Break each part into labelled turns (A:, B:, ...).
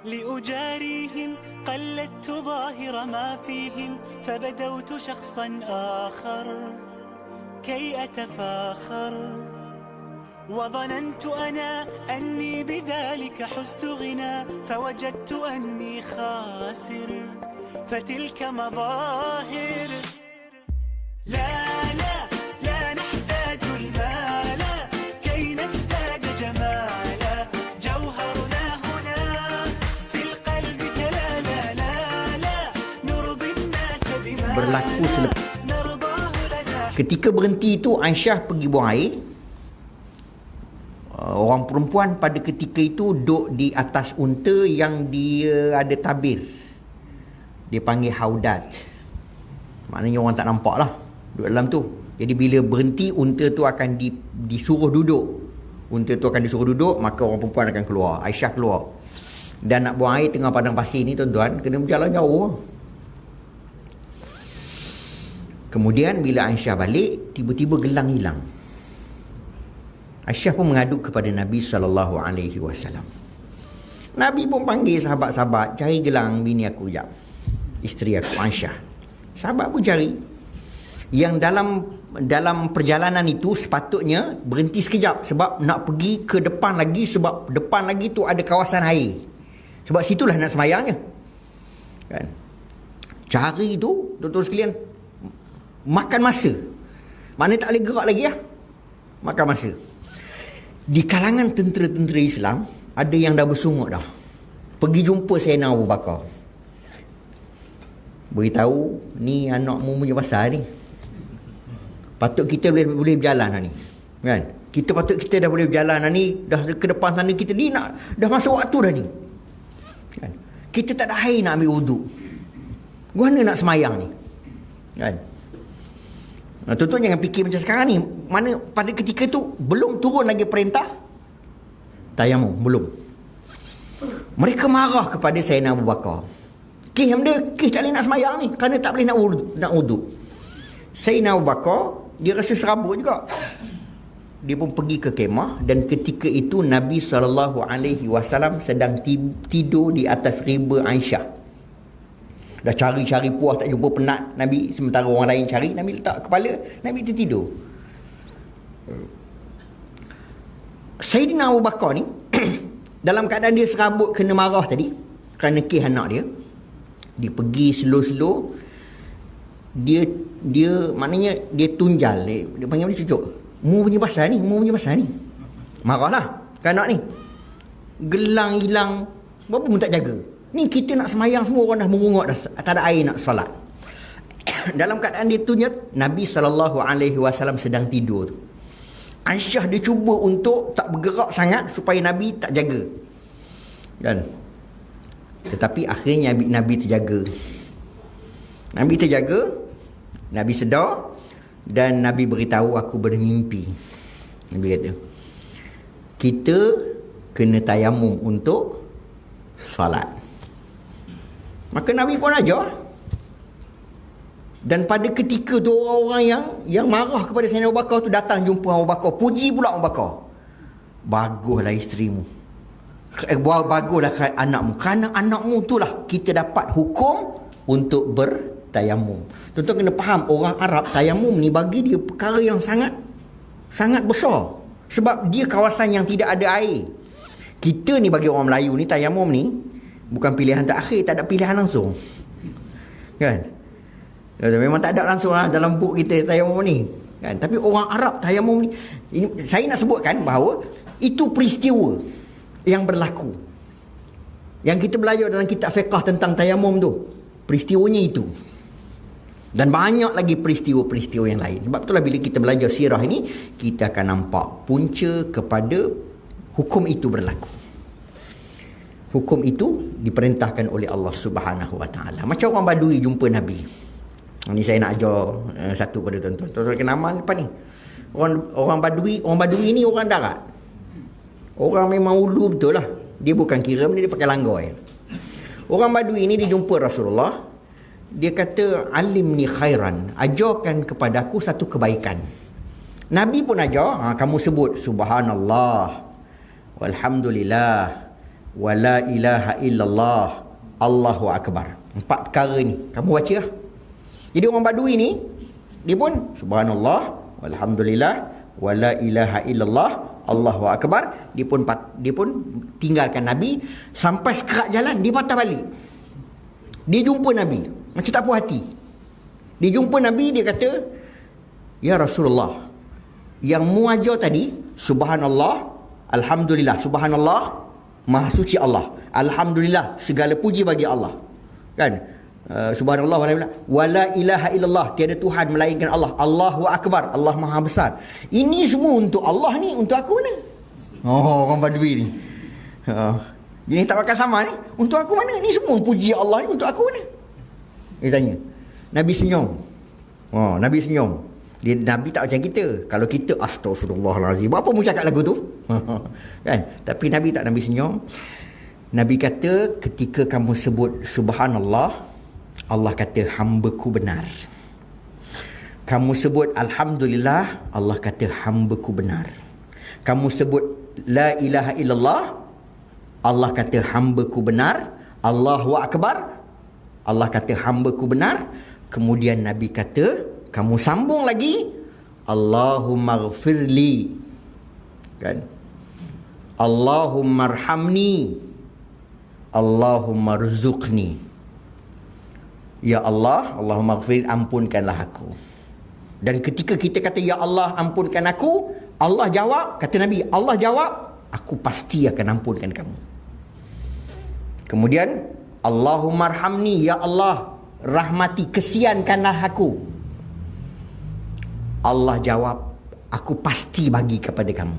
A: لأجاريهم قلدت ظاهر ما فيهم فبدوت شخصا آخر كي أتفاخر وظننت أنا أني بذلك حزت غنى فوجدت أني خاسر فتلك مظاهر لا لا لا نحتاج المال كي نزداد جمالا جوهرنا هنا في القلب كلا لا لا لا نرضي الناس بما
B: berlaku
A: نرضاه لنا.
B: ketika berhenti itu Aisyah pergi buang air. Orang perempuan pada ketika itu duduk di atas unta yang dia ada tabir. Dia panggil haudat. Maknanya orang tak nampak lah duduk dalam tu. Jadi bila berhenti, unta tu akan disuruh duduk. Unta tu akan disuruh duduk, maka orang perempuan akan keluar. Aisyah keluar. Dan nak buang air tengah padang pasir ni tuan-tuan, kena berjalan jauh. Kemudian bila Aisyah balik, tiba-tiba gelang hilang. Aisyah pun mengadu kepada Nabi SAW. Nabi pun panggil sahabat-sahabat, cari gelang bini aku sekejap. Isteri aku, Aisyah. Sahabat pun cari. Yang dalam perjalanan itu sepatutnya berhenti sekejap sebab nak pergi ke depan lagi, sebab depan lagi tu ada kawasan air. Sebab situlah nak semayangnya. Kan? Cari tu, tuan-tuan sekalian, makan masa. Maknanya tak boleh gerak lagi lah. Makan masa. Di kalangan tentera-tentera Islam, ada yang dah bersungut dah. Pergi jumpa Sayyidina Abu Bakar. Beritahu, ni anakmu punya pasal ni. Patut kita boleh berjalan dah ni. Kan? Kita dah boleh berjalan dah ni. Dah ke depan sana kita ni dah masuk waktu dah ni. Kan? Kita tak ada air nak ambil wuduk. Mana nak semayang ni? Kan? Tuan-tuan jangan fikir macam sekarang ni. Mana pada ketika tu belum turun lagi perintah tayamum, belum. Mereka marah kepada Sayyidina Abu Bakar. Kih tak boleh nak semayang ni kerana tak boleh nak wuduk. Sayyidina Abu Bakar dia rasa serabut juga. Dia pun pergi ke kemah, dan ketika itu Nabi SAW sedang tidur di atas riba Aisyah. Dah cari-cari puas tak jumpa, penat Nabi. Sementara orang lain cari, Nabi letak kepala, Nabi tertidur. Sayyidina Abu Bakar ni dalam keadaan dia serabut kena marah tadi kerana kes anak dia, dia pergi slow-slow. Dia maknanya dia tunjal, dia panggil dia cucuk. Mu punya pasal ni, marahlah kan anak ni. Gelang hilang, berapa pun tak jaga. Ni kita nak semayang semua orang dah merungut dah, tak ada air nak solat. Dalam keadaan dia tunjat, Nabi SAW sedang tidur tu. Aisyah dia cuba untuk tak bergerak sangat supaya Nabi tak jaga. Kan? Tetapi akhirnya Nabi terjaga. Nabi sedar, dan Nabi beritahu, aku bermimpi. Nabi kata, kita kena tayamum untuk salat. Maka Nabi pun ajar. Dan pada ketika tu orang-orang yang marah kepada Sayyidina Abu Bakar tu datang jumpa Abu Bakar, puji pula Abu Bakar. Baguslah isterimu, baguslah anakmu. Kerana anakmu itulah kita dapat hukum untuk bertayamum. Tuan-tuan kena faham, orang Arab tayamum ni bagi dia perkara yang sangat besar. Sebab dia kawasan yang tidak ada air. Kita ni bagi orang Melayu ni, tayamum ni bukan pilihan terakhir, tak ada pilihan langsung. Kan? Memang tak ada langsung lah dalam buku kita tayamum ni. Kan? Tapi orang Arab tayamum ni, ini saya nak sebutkan bahawa itu peristiwa yang berlaku. Yang kita belajar dalam kitab fiqh tentang tayamum tu, peristiwanya itu. Dan banyak lagi peristiwa-peristiwa yang lain. Sebab itulah bila kita belajar sirah ini, kita akan nampak punca kepada hukum itu berlaku. Hukum itu diperintahkan oleh Allah Subhanahu Wa Taala. Macam orang Badui jumpa Nabi. Ini saya nak ajar satu pada tuan-tuan. Tuan-tuan kena amal lepas ni. Orang Badui ni orang darat. Orang memang ulu betul lah. Dia bukan kiram, dia pakai langgar. Orang Badui ni dia jumpa Rasulullah. Dia kata, alimni khairan, ajarkan kepada aku satu kebaikan. Nabi pun ajar, kamu sebut subhanallah, walhamdulillah, wa la ilaha illallah, Allahu akbar. 4 perkara ni kamu baca lah. Jadi orang Badui ni dia pun subhanallah, walhamdulillah, wa la ilaha illallah, Allahu akbar. Dia pun tinggalkan Nabi sampai sekerat jalan dia patah balik. Dia jumpa Nabi macam tak puas hati. Dia jumpa Nabi, dia kata, ya Rasulullah, yang mu ajar tadi subhanallah, alhamdulillah, subhanallah maha suci Allah, alhamdulillah segala puji bagi Allah, kan? Subhanallah wa la ilaha illallah, tiada Tuhan melainkan Allah, Allahu akbar, Allah maha besar. Ini semua untuk Allah ni, untuk aku mana? Oh, orang Badui ni. Jadi tak makan sama ni, untuk aku mana? Ni semua puji Allah ni untuk aku mana? Dia tanya. Nabi senyum. Nabi senyum. Nabi tak macam kita. Kalau kita astagfirullahalazim, apa mu cakap lagu tu? Kan? Tapi Nabi tak, Nabi senyum. Nabi kata, ketika kamu sebut subhanallah, Allah kata hamba-Ku benar. Kamu sebut alhamdulillah, Allah kata hamba-Ku benar. Kamu sebut la ilaha illallah, Allah kata hamba-Ku benar. Allahu akbar, Allah kata hamba-Ku benar. Kemudian Nabi kata, kamu sambung lagi, Allahumma ghafirli, kan? Allahumma arhamni, Allahumma rzuqni. Ya Allah, Allahumma ghafir, ampunkanlah aku. Dan ketika kita kata ya Allah ampunkan aku, Allah jawab, kata Nabi, Allah jawab, aku pasti akan ampunkan kamu. Kemudian Allahumma arhamni, ya Allah rahmati, kesiankanlah aku. Allah jawab, aku pasti bagi kepada kamu.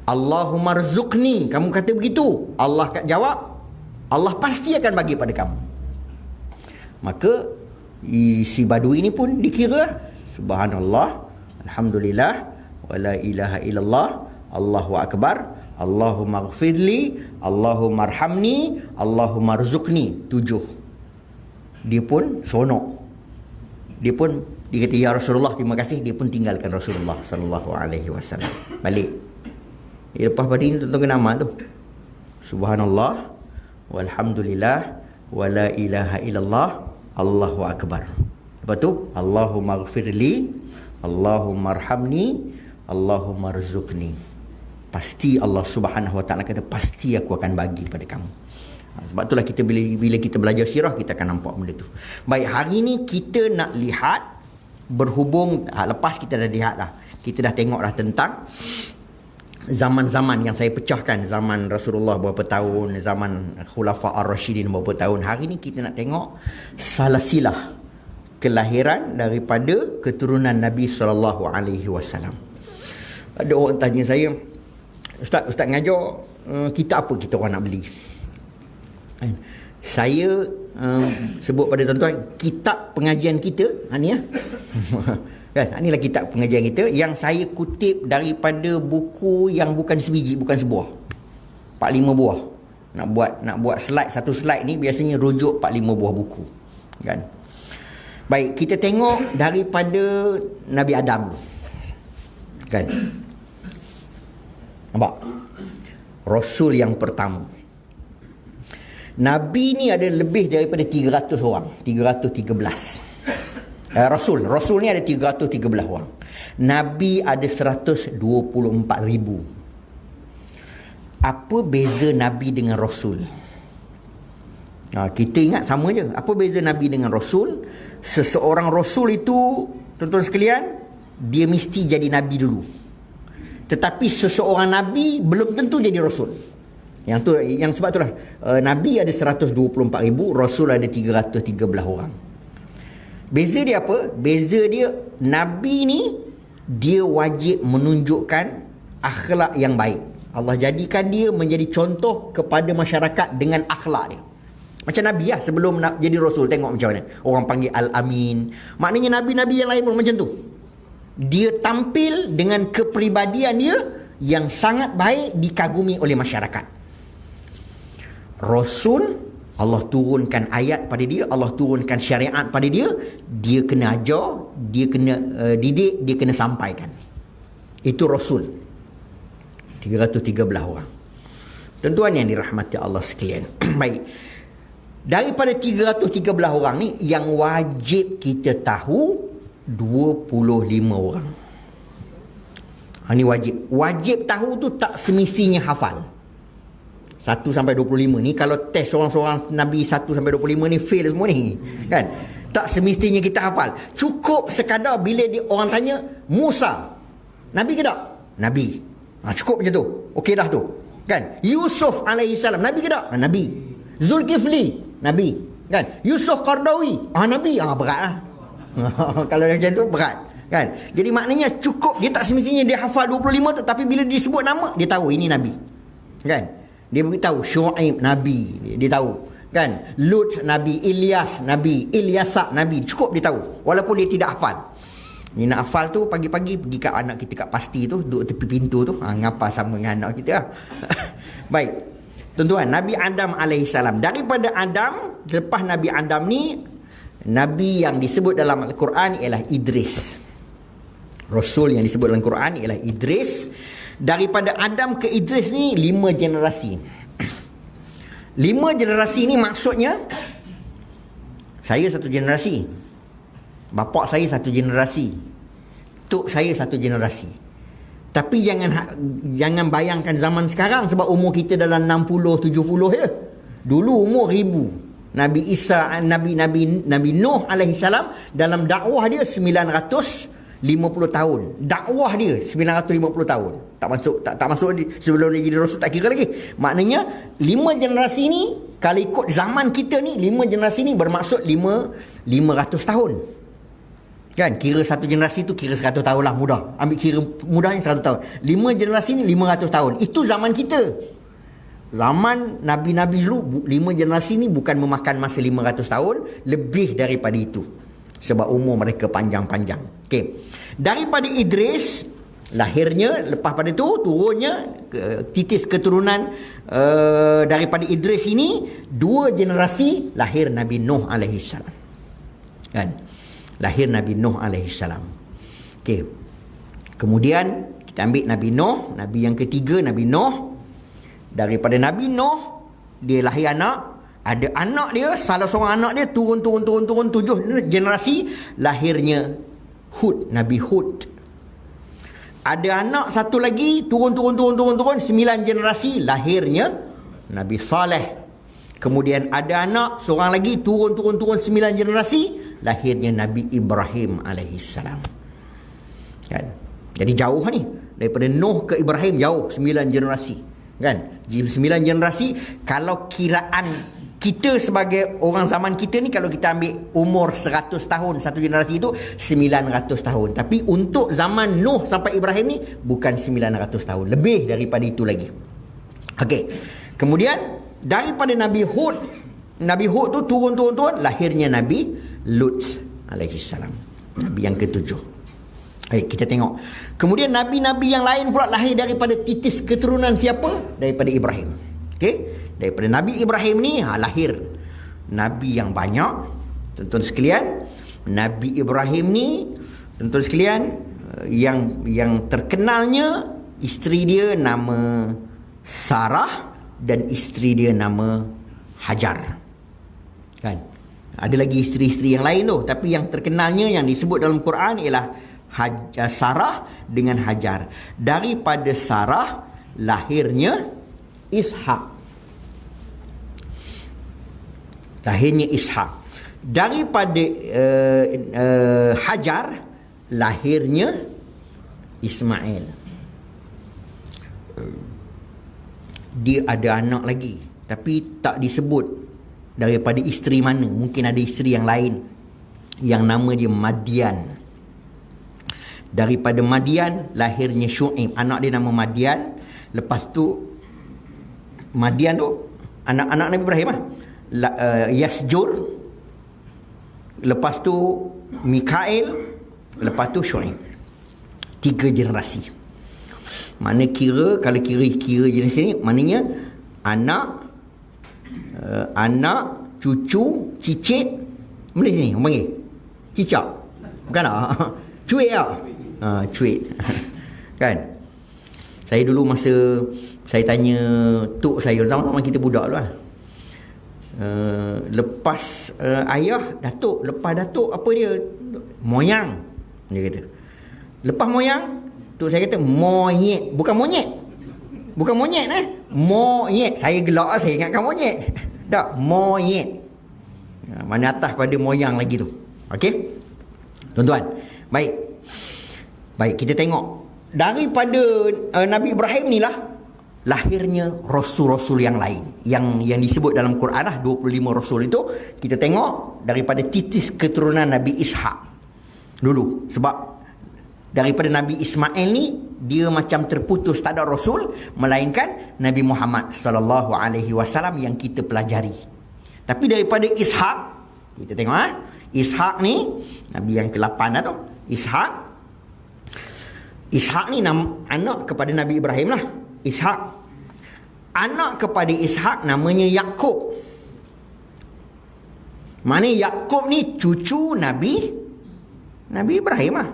B: Allahumma rzuqni, kamu kata begitu, Allah jawab, Allah pasti akan bagi pada kamu. Maka si Badui ni pun dikira subhanallah, alhamdulillah, wa la ilaha illallah, Allahu akbar, Allahumma ghafirli, Allahumma arhamni, Allahumma rzuqni. 7. Dia pun sonok. Dia kata ya Rasulullah, terima kasih. Dia pun tinggalkan Rasulullah sallallahu alaihi wasallam. Balik. Lepas pada ini tuan-tuan kena amal tu. Subhanallah, walhamdulillah, wa la ilaha illallah, Allahu akbar. Lepas tu Allahumma ghafirli, Allahumma arhamni, Allahumma rzuqni. Pasti Allah Subhanahu wa taala kata, pasti aku akan bagi pada kamu. Sebab itulah kita bila kita belajar sirah, kita akan nampak benda tu. Baik, hari ni kita nak lihat berhubung, lepas kita dah lihat dah, kita dah tengok dah tentang zaman-zaman yang saya pecahkan, zaman Rasulullah berapa tahun, zaman Khulafa Ar-Rasyidin berapa tahun. Hari ni kita nak tengok salasilah kelahiran daripada keturunan Nabi SAW. Ada orang tanya saya, Ustaz ngajar kita apa kita orang nak beli? Saya sebut pada tuan-tuan, kitab pengajian kita, ni ya. Kan, inilah kitab pengajian kita yang saya kutip daripada buku yang bukan sebiji, bukan sebuah. 4-5 buah. Nak buat slide, satu slide ni biasanya rujuk 4-5 buah buku. Kan? Baik, kita tengok daripada Nabi Adam. Kan? Nampak? Rasul yang pertama. Nabi ni ada lebih daripada 300 orang. 313. Rasul ni ada 313 orang. Nabi ada 124,000. Apa beza Nabi dengan Rasul? Kita ingat sama je. Apa beza Nabi dengan Rasul? Seseorang Rasul itu, tuan-tuan sekalian, dia mesti jadi Nabi dulu. Tetapi seseorang Nabi belum tentu jadi Rasul. Yang sebab itulah Nabi ada 124,000, Rasul ada 313 orang. Beza dia apa? Beza dia, Nabi ni dia wajib menunjukkan akhlak yang baik. Allah jadikan dia menjadi contoh kepada masyarakat dengan akhlak dia. Macam Nabi lah sebelum nak jadi Rasul. Tengok macam mana orang panggil Al-Amin. Maknanya Nabi-Nabi yang lain pun macam tu. Dia tampil dengan kepribadian dia yang sangat baik, dikagumi oleh masyarakat. Rasul, Allah turunkan ayat pada dia, Allah turunkan syariat pada dia, dia kena ajar, dia kena didik, dia kena sampaikan. Itu Rasul. 313 orang. Tuan-tuan yang dirahmati Allah sekalian. Baik. Daripada 313 orang ni, yang wajib kita tahu 25 orang. Ini wajib. Wajib tahu tu tak semestinya hafal. 1 sampai 25 ni, kalau test seorang-seorang Nabi 1 sampai 25 ni fail semua ni. Kan? Tak semestinya kita hafal. Cukup sekadar bila orang tanya, Musa, Nabi ke tak? Nabi. Cukup macam tu. Okey dah tu. Kan? Yusuf alaihi salam, Nabi ke tak? Nabi. Zulkifli, Nabi. Kan? Yusuf Qardawi, Nabi. Berat lah. Kalau macam tu berat. Kan? Jadi maknanya cukup, dia tak semestinya dia hafal 25 tu, tapi bila disebut nama, dia tahu ini Nabi. Kan? Dia beritahu Syuaib Nabi, dia tahu. Kan? Lut Nabi, Ilyas Nabi, Ilyasa Nabi, cukup dia tahu walaupun dia tidak hafal. Ni nak hafal tu pagi-pagi pergi kat anak kita kat pasti tu, duduk tepi pintu tu, ngapa sama dengan anak kita lah. Baik. Tuan-tuan, Nabi Adam alaihissalam, daripada Adam, lepas Nabi Adam ni, Nabi yang disebut dalam Al-Quran ialah Idris. Rasul yang disebut dalam Quran ialah Idris. Daripada Adam ke Idris ni 5 generasi. 5 generasi ni maksudnya saya satu generasi, bapak saya satu generasi, tok saya satu generasi. Tapi jangan bayangkan zaman sekarang, sebab umur kita dalam 60 70 je. Dulu umur 1000. Nabi Isa, Nabi Nuh alaihi salam, dalam dakwah dia 950 tahun. Dakwah dia 950 tahun. Tak masuk sebelum dia jadi rasul, tak kira lagi. Maknanya 5 generasi ni, kalau ikut zaman kita ni, 5 generasi ni bermaksud 500 tahun. Kan? Kira satu generasi tu kira 100 tahun lah, mudah. Ambil kira mudahnya 100 tahun. 5 generasi ni 500 tahun. Itu zaman kita. Zaman Nabi-Nabi dulu, 5 generasi ni bukan memakan masa 500 tahun, lebih daripada itu. Sebab umur mereka panjang-panjang. Okey. Daripada Idris, lahirnya, lepas pada tu turunnya, titis keturunan daripada Idris ini, 2 generasi, lahir Nabi Nuh alaihi salam. Kan? Lahir Nabi Nuh alaihi salam. Okey. Kemudian kita ambil Nabi Nuh, Nabi yang ketiga, Nabi Nuh. Daripada Nabi Nuh, dia lahir anak. Ada anak dia, salah seorang anak dia turun 7 generasi, lahirnya Hud, Nabi Hud. Ada anak satu lagi turun 9 generasi, lahirnya Nabi Saleh. Kemudian ada anak seorang lagi turun 9 generasi, lahirnya Nabi Ibrahim alaihissalam. Kan? Jadi jauh ni, daripada Nuh ke Ibrahim jauh 9 generasi. Kan? 9 generasi. Kalau kiraan kita sebagai orang zaman kita ni, kalau kita ambil umur 100 tahun satu generasi itu 900 tahun. Tapi untuk zaman Nuh sampai Ibrahim ni bukan 900 tahun, lebih daripada itu lagi. Okey. Kemudian daripada Nabi Hud tu turun lahirnya Nabi Lut alaihi salam. Nabi yang ketujuh. Kita tengok. Kemudian nabi-nabi yang lain pula lahir daripada titis keturunan siapa? Daripada Ibrahim. Okey? Daripada Nabi Ibrahim ni lahir nabi yang banyak. Tuan-tuan sekalian, Nabi Ibrahim ni, tuan-tuan sekalian, yang terkenalnya isteri dia nama Sarah dan isteri dia nama Hajar. Kan? Ada lagi isteri-isteri yang lain tu, tapi yang terkenalnya yang disebut dalam Quran ialah Sarah dengan Hajar. Daripada Sarah lahirnya Ishak. Lahirnya Ishak. Daripada Hajar lahirnya Ismail. Dia ada anak lagi, tapi tak disebut daripada isteri mana. Mungkin ada isteri yang lain yang nama dia Madian. Daripada Madian lahirnya Syuaib. Anak dia nama Madian. Lepas tu Madian tu anak-anak Nabi Ibrahim Yasjur. Lepas tu Mikail. Lepas tu Syuaib. 3 generasi. Mana kira, kalau kira jenis ni, maknanya anak, cucu, cicit. Mana sini orang panggil? Cicak. Bukan tak? Cuit tak? Cuit. Kan? Saya dulu masa saya tanya tok saya, zaman kita budak lah, lepas ayah datuk, lepas datuk apa dia, moyang, dia kata. Lepas moyang, tok saya kata monyet, bukan monyet, monyet. Saya gelak lah, saya ingatkan monyet. Tak, monyet. Mana atas pada moyang lagi tu. Okey, tuan-tuan, baik kita tengok daripada Nabi Ibrahim ni lah lahirnya rasul-rasul yang lain yang disebut dalam Quran lah, 25 rasul itu. Kita tengok daripada titis keturunan Nabi Ishak dulu, sebab daripada Nabi Ismail ni dia macam terputus, tak ada rasul melainkan Nabi Muhammad sallallahu alaihi wasallam yang kita pelajari. Tapi daripada Ishak, kita tengok Ishak ni nabi yang ke-8 lah tu. Ishak ni anak kepada Nabi Ibrahim lah. Ishak, anak kepada Ishak namanya Yakub. Mana Yakub ni cucu Nabi Ibrahim lah.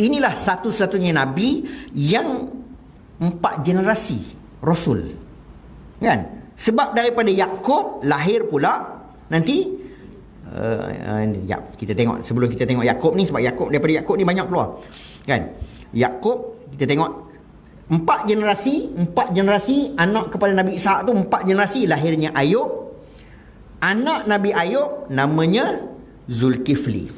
B: Inilah satu-satunya nabi yang 4 generasi rasul, kan? Sebab daripada Yakub lahir pula nanti kita tengok, sebelum kita tengok Yakub ni, sebab daripada Yakub ni banyak keluar, kan? Yakub kita tengok 4 generasi anak kepada Nabi Ishak tu, 4 generasi lahirnya Ayub. Anak Nabi Ayub namanya Zulkifli.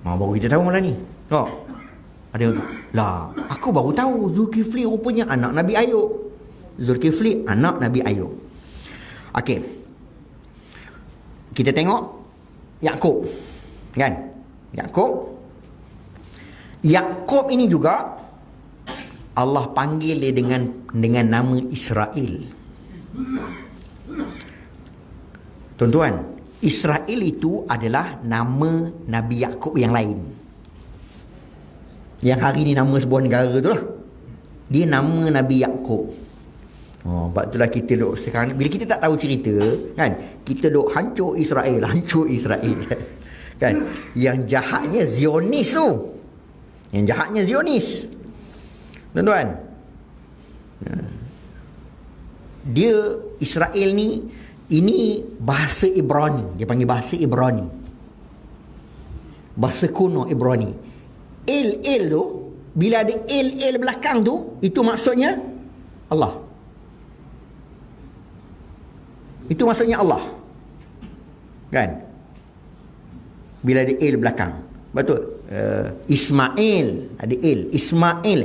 B: Baru kita tahu malah ni. Ada yang lah, aku baru tahu Zulkifli rupanya anak Nabi Ayub. Zulkifli anak Nabi Ayub. Okey, kita tengok Yakub, kan? Yakub ini juga Allah panggil dia dengan nama Israel. Tuan-tuan, Israel itu adalah nama Nabi Yakub yang lain, yang hari ni nama sebuah negara tu lah. Dia nama Nabi Yakub. Sebab itulah kita duk sekarang, bila kita tak tahu cerita, kan, kita duk hancur Israel kan. Yang jahatnya Zionis tu, tuan-tuan. Dia Israel ni, ini bahasa Ibrani, dia panggil bahasa Ibrani, bahasa kuno Ibrani. El tu, bila ada el belakang tu, itu maksudnya Allah. Itu maksudnya Allah, kan? Bila ada el belakang. Betul. Ismail, ada el. Ismail.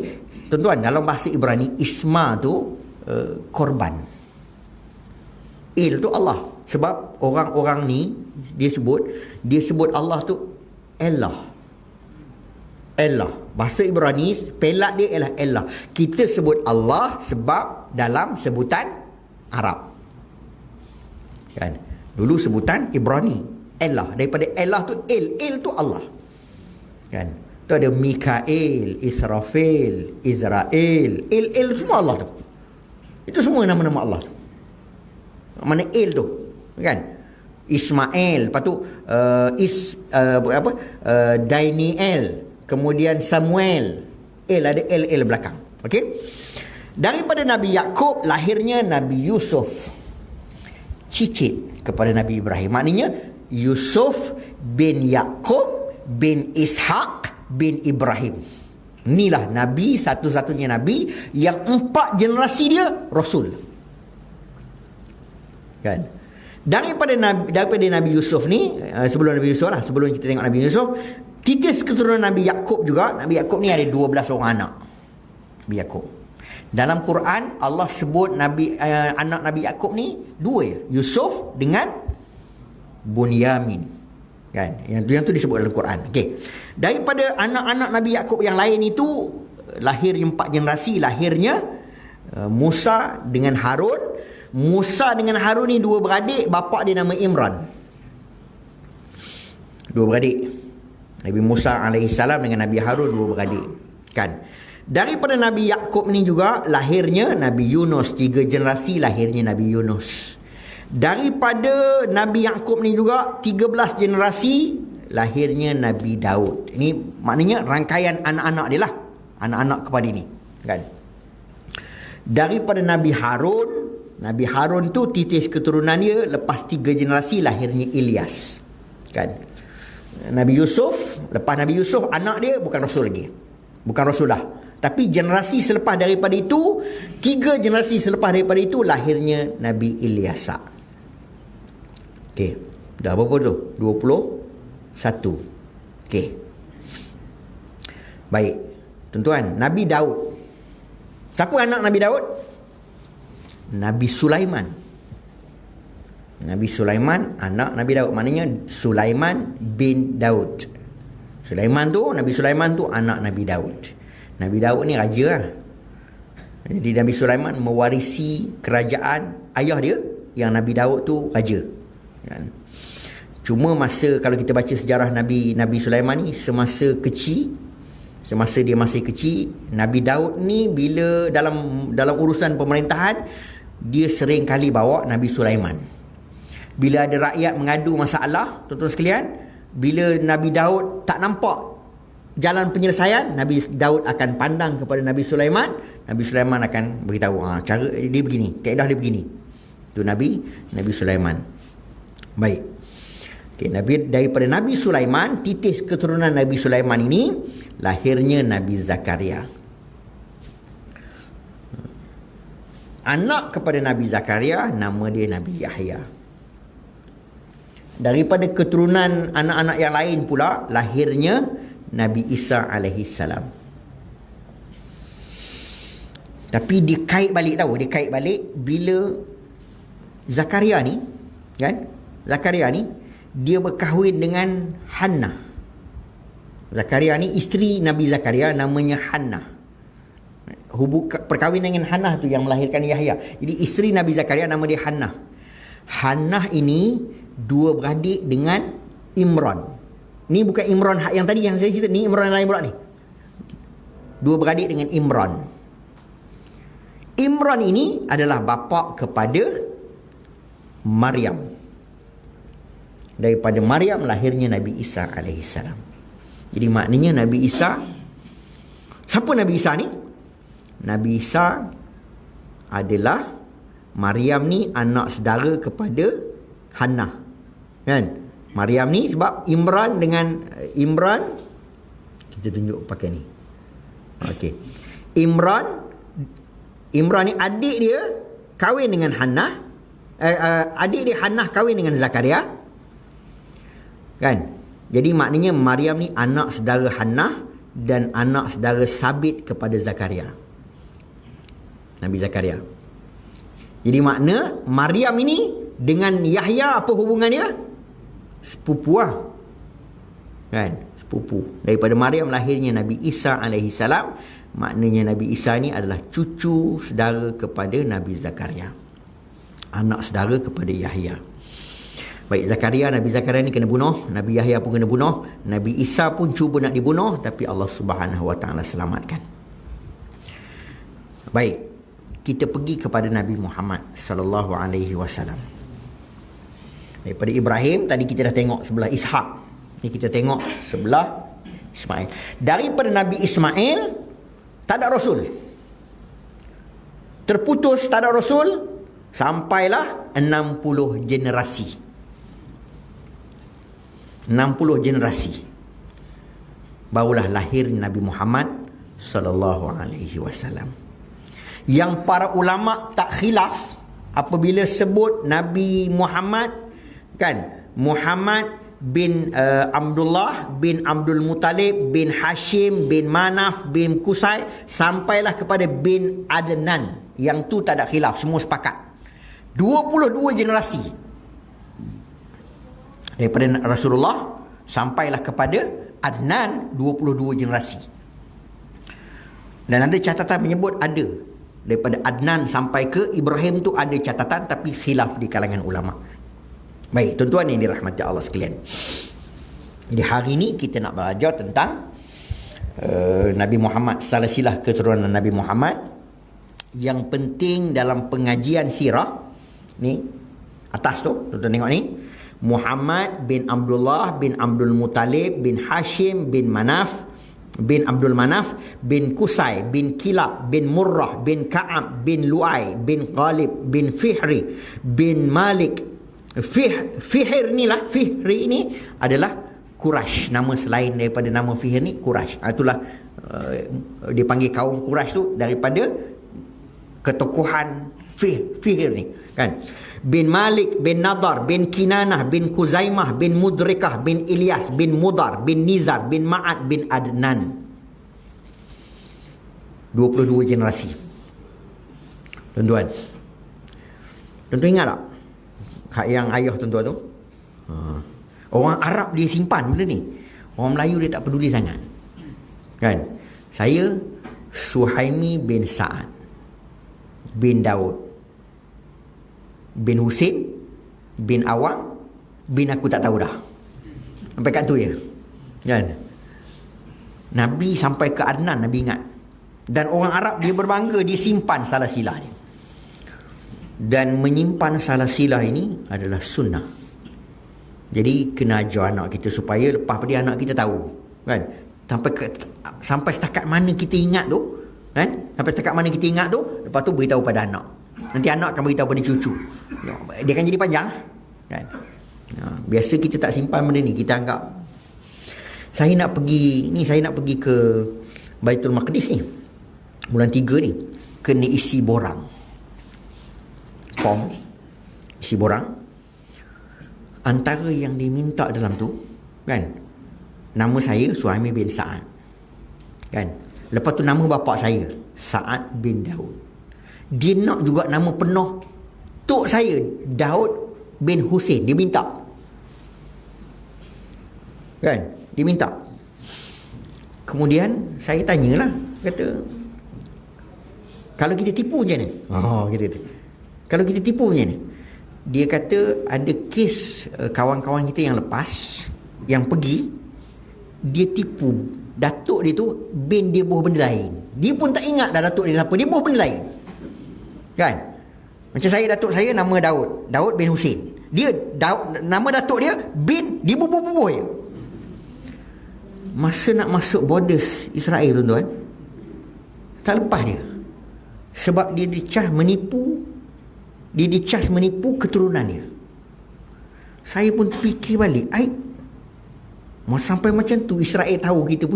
B: Tuan-tuan, dalam bahasa Ibrani, Isma tu korban. El tu Allah. Sebab orang-orang ni dia sebut Allah tu Allah. Bahasa Ibrani pelak dia ialah Allah. Kita sebut Allah sebab dalam sebutan Arab, kan? Dulu sebutan Ibrani Allah. Daripada Allah tu el tu Allah, kan? Tu ada Mikael, Israfil, Israel, el semua Allah tu. Itu semua nama-nama Allah tu. Mana el tu, kan? Ismail, lepas tu Daniel, kemudian Samuel. Ada el belakang. Okey. Daripada Nabi Yakub lahirnya Nabi Yusuf, cicit kepada Nabi Ibrahim. Maknanya Yusuf bin Yakub bin Ishak bin Ibrahim. Inilah Nabi, satu-satunya Nabi yang 4 generasi dia Rasul, kan? Daripada Nabi Yusuf ni, sebelum Nabi Yusuf lah, sebelum kita tengok Nabi Yusuf, titis keturunan Nabi Yakub juga. Nabi Yakub ni ada 12 orang anak. Nabi Yakub. Dalam Quran Allah sebut anak Nabi Yakub ni 2 je, Yusuf dengan Bunyamin, kan? Yang tu disebut dalam Quran. Okey. Daripada anak-anak Nabi Yakub yang lain itu lahir 4 generasi, lahirnya Musa dengan Harun. Musa dengan Harun ni 2 beradik, bapa dia nama Imran. 2 beradik. Nabi Musa alaihissalam dengan Nabi Harun 2 beradik, kan? Daripada Nabi Yakub ni juga lahirnya Nabi Yunus, 3 generasi lahirnya Nabi Yunus. Daripada Nabi Yakub ni juga 13 generasi lahirnya Nabi Daud. Ini maknanya rangkaian anak-anak dia lah. Anak-anak kepada ini. Kan? Daripada Nabi Harun tu titis keturunan dia, lepas 3 generasi lahirnya Ilyas. Kan? Nabi Yusuf, lepas Nabi Yusuf anak dia bukan rasul lagi. Bukan rasul lah. Tapi generasi selepas daripada itu, 3 generasi selepas daripada itu lahirnya Nabi Ilyasa. Okey. Dah berapa tu? 21. Okey. Baik. Tuan-tuan, Nabi Daud. Siapa anak Nabi Daud? Nabi Sulaiman. Nabi Sulaiman anak Nabi Daud. Maknanya Sulaiman bin Daud. Nabi Sulaiman tu anak Nabi Daud. Nabi Daud ni raja lah. Jadi Nabi Sulaiman mewarisi kerajaan ayah dia, yang Nabi Daud tu raja. Kan? Cuma kalau kita baca sejarah Nabi Sulaiman ni, semasa dia masih kecil, Nabi Daud ni bila dalam urusan pemerintahan, dia sering kali bawa Nabi Sulaiman. Bila ada rakyat mengadu masalah, tuan-tuan sekalian, bila Nabi Daud tak nampak jalan penyelesaian, Nabi Daud akan pandang kepada Nabi Sulaiman. Nabi Sulaiman akan beritahu, cara dia begini, kaedah dia begini. Itu Nabi Sulaiman. Baik. Okay, daripada Nabi Sulaiman, titis keturunan Nabi Sulaiman ini, lahirnya Nabi Zakaria. Anak kepada Nabi Zakaria, nama dia Nabi Yahya. Daripada keturunan anak-anak yang lain pula, lahirnya Nabi Isa alaihi salam. Tapi dikait balik bila Zakaria ni, dia berkahwin dengan Hannah. Zakaria ni isteri Nabi Zakaria, namanya Hannah. Perkahwinan dengan Hannah tu yang melahirkan Yahya. Jadi isteri Nabi Zakaria nama dia Hannah. Hannah ini 2 beradik dengan Imran. Ni bukan Imran yang tadi yang saya cerita, ni Imran lain pula ni. 2 beradik dengan Imran. Imran ini adalah bapa kepada Maryam. Daripada Maryam lahirnya Nabi Isa AS. Jadi maknanya Nabi Isa, siapa Nabi Isa ni? Nabi Isa adalah Maryam ni anak saudara kepada Hannah. Kan? Maryam ni sebab Imran kita tunjuk pakai ni. Okey. Imran ni adik dia kahwin dengan Hannah. Adik dia Hannah kahwin dengan Zakaria. Kan? Jadi maknanya Maryam ni anak saudara Hannah dan anak saudara sabit kepada Zakaria. Nabi Zakaria. Jadi makna Maryam ini dengan Yahya apa hubungan dia? Sepupu lah. Kan? Sepupu. Daripada Maryam lahirnya Nabi Isa alaihi salam. Maknanya Nabi Isa ni adalah cucu saudara kepada Nabi Zakaria. Anak saudara kepada Yahya. Baik, Nabi Zakaria ni kena bunuh, Nabi Yahya pun kena bunuh, Nabi Isa pun cuba nak dibunuh, tapi Allah Subhanahu Wa Taala selamatkan. Baik, kita pergi kepada Nabi Muhammad sallallahu alaihi wasallam. Daripada Ibrahim tadi kita dah tengok sebelah Ishak. Ni kita tengok sebelah Ismail. Daripada Nabi Ismail tak ada rasul. Terputus tak ada rasul sampailah 60 generasi. 60 generasi barulah lahir Nabi Muhammad sallallahu alaihi wasallam. Yang para ulama tak khilaf apabila sebut Nabi Muhammad, kan, Muhammad bin Abdullah bin Abdul Muttalib bin Hashim bin Manaf bin Qusay sampailah kepada bin Adnan. Yang tu tak ada khilaf, semua sepakat. 22 generasi daripada Rasulullah sampailah kepada Adnan, 22 generasi. Dan ada catatan menyebut ada daripada Adnan sampai ke Ibrahim tu ada catatan, tapi khilaf di kalangan ulama. Baik, tuan-tuan yang dirahmati Allah sekalian. Jadi hari ini kita nak belajar tentang Nabi Muhammad, silsilah keturunan Nabi Muhammad. Yang penting dalam pengajian sirah ni atas tu, tuan-tuan tengok ni, Muhammad bin Abdullah bin Abdul Muttalib bin Hashim bin Manaf bin Abdul Manaf bin Qusay bin Kilab bin Murrah bin Ka'ab bin Lu'ay bin Ghalib bin Fihri bin Malik. Fihr ni lah, Fihri ini adalah Quraisy. Nama selain daripada nama Fihr ni Quraisy. Itulah dia panggil kaum Quraisy tu daripada ketokohan Fihr ni kan. Bin Malik bin Nadar bin Kinanah bin Kuzaimah bin Mudrikah bin Ilyas bin Mudar bin Nizar bin Ma'ad bin Adnan. 22 generasi. Tuan-tuan, tuan-tuan ingat tak hak yang ayah tuan-tuan tu? Orang Arab dia simpan benda ni, orang Melayu dia tak peduli sangat kan. Saya Suhaimi bin Sa'ad bin Daud bin Husin bin Awang bin aku tak tahu dah, sampai kat tu je kan. Nabi sampai ke Adnan Nabi ingat. Dan orang Arab dia berbangga dia simpan salasilah ni. Dan menyimpan salasilah ini adalah sunnah. Jadi kena ajar anak kita supaya lepas pada anak kita tahu kan. Sampai setakat mana kita ingat tu kan. Sampai setakat mana kita ingat tu, lepas tu beritahu pada anak. Nanti anak akan beritahu pada cucu. Dia akan jadi panjang kan. Biasa kita tak simpan benda ni, kita anggap saya nak pergi ke Baitul Maqdis ni bulan 3 ni, kena isi borang. Form isi borang. Antara yang diminta dalam tu kan, nama saya Suhaimi bin Sa'ad kan. Lepas tu nama bapa saya Sa'ad bin Daud. Dia nak juga nama penuh tok saya Daud bin Husin. Dia minta kan, dia minta. Kemudian saya tanyalah, kata kalau kita tipu macam ni? Kalau kita tipu macam ni? Dia kata ada kes kawan-kawan kita yang lepas, yang pergi, dia tipu datuk dia tu bin dia buah benda lain. Dia pun tak ingat dah datuk dia apa, dia buah benda lain kan. Macam datuk saya nama Daud bin Husin. Dia nama datuk dia bin, dia bubuh-bubuh je. Masa nak masuk borders Israel tuan-tuan, tak lepas dia. Sebab dia dicas menipu keturunan dia. Saya pun fikir balik, sampai macam tu Israel tahu kita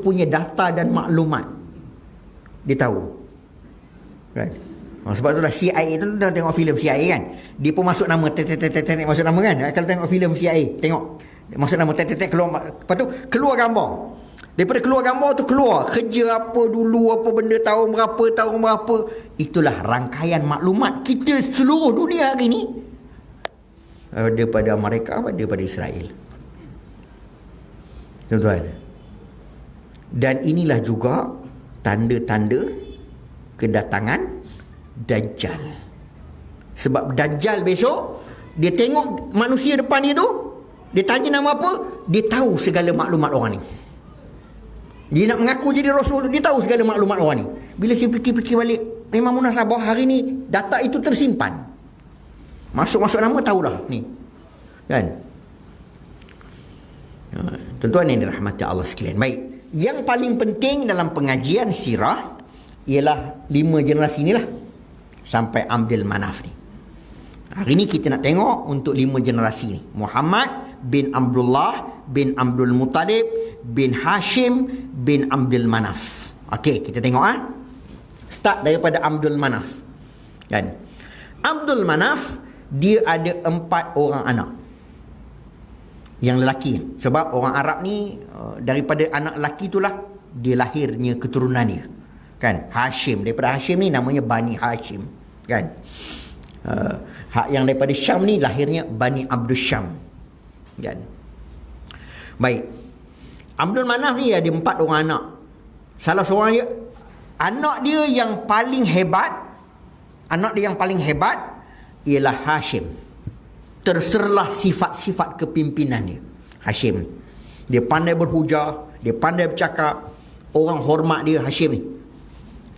B: punya data dan maklumat. Dia tahu kan. Sebab itulah CIA tu, tengok filem CIA kan, dia pun masuk nama masuk nama kan. Kalau tengok filem CIA, tengok masuk nama keluar, lepas tu keluar gambar. Daripada keluar gambar tu keluar kerja apa dulu, apa benda tahun berapa. Itulah rangkaian maklumat kita seluruh dunia hari ni, daripada Amerika, daripada Israel tuan-tuan. Dan inilah juga tanda-tanda kedatangan Dajjal. Sebab Dajjal besok dia tengok manusia depan dia tu, dia tanya nama apa, dia tahu segala maklumat orang ni. Dia nak mengaku jadi Rasul, dia tahu segala maklumat orang ni. Bila saya fikir-fikir balik, memang munasabah hari ni data itu tersimpan. Masuk-masuk nama tahulah ni kan. Tuan-tuan yang dirahmati Allah sekalian. Baik, yang paling penting dalam pengajian sirah ialah 5 generasi inilah sampai Abdul Manaf ni. Hari ni kita nak tengok untuk 5 generasi ni. Muhammad bin Abdullah bin Abdul Muttalib bin Hashim bin Abdul Manaf. Okey, kita tengok start daripada Abdul Manaf kan. Abdul Manaf dia ada 4 orang anak yang lelaki. Sebab orang Arab ni daripada anak lelaki itulah dia lahirnya keturunan dia kan. Hashim, daripada Hashim ni namanya Bani Hashim kan. Hak yang daripada Syam ni lahirnya Bani Abdul Syam kan. Baik, Abdul Manaf ni ada 4 orang anak. Salah seorang dia, anak dia yang paling hebat ialah Hashim. Terserlah sifat-sifat kepimpinan dia. Hashim, dia pandai berhujah, dia pandai bercakap, orang hormat dia Hashim ni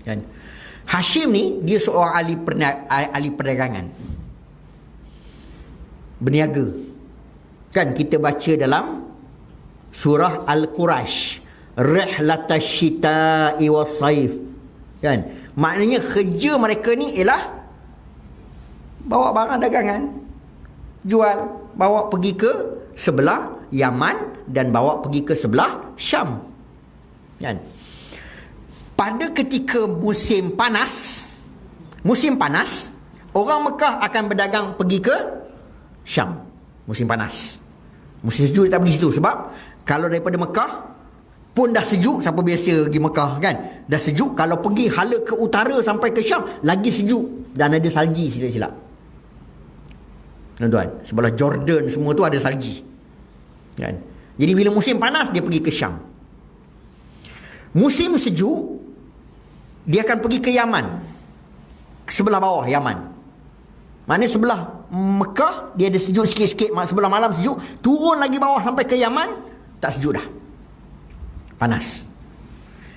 B: kan. Hashim ni dia seorang ahli perdagangan. berniaga. Kan kita baca dalam surah Al-Quraisy, rihlatash syita'i was-saif. Kan? Maknanya kerja mereka ni ialah bawa barang dagangan, jual, bawa pergi ke sebelah Yaman dan bawa pergi ke sebelah Syam. Kan? Pada ketika musim panas, orang Mekah akan berdagang pergi ke Syam. Musim panas. Musim sejuk dia tak pergi situ. Sebab kalau daripada Mekah pun dah sejuk, siapa biasa pergi Mekah kan, dah sejuk. Kalau pergi hala ke utara sampai ke Syam, lagi sejuk dan ada salji silap-silap. Tuan-tuan, sebelah Jordan semua tu ada salji kan. Jadi bila musim panas dia pergi ke Syam. Musim sejuk dia akan pergi ke Yaman, sebelah bawah Yaman. Maknanya sebelah Mekah dia ada sejuk sikit-sikit, sebelah malam sejuk, turun lagi bawah sampai ke Yaman tak sejuk dah, panas.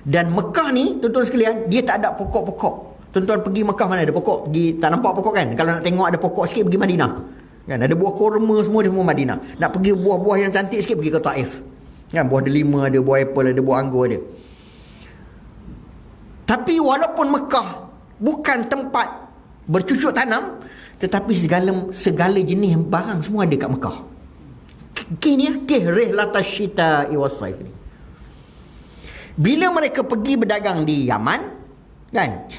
B: Dan Mekah ni tuan-tuan sekalian, dia tak ada pokok-pokok. Tuan-tuan pergi Mekah mana ada pokok? Pergi tak nampak pokok kan? Kalau nak tengok ada pokok sikit pergi Madinah. Kan ada buah kurma semua di semua Madinah. Nak pergi buah-buah yang cantik sikit pergi ke Taif. Kan buah delima ada, buah apple ada, buah anggur ada. Tapi walaupun Mekah bukan tempat bercucuk tanam, tetapi segala jenis barang semua ada kat Mekah. Kini rihlatash syita'i was-saif ni. Bila mereka pergi berdagang di Yaman, kan?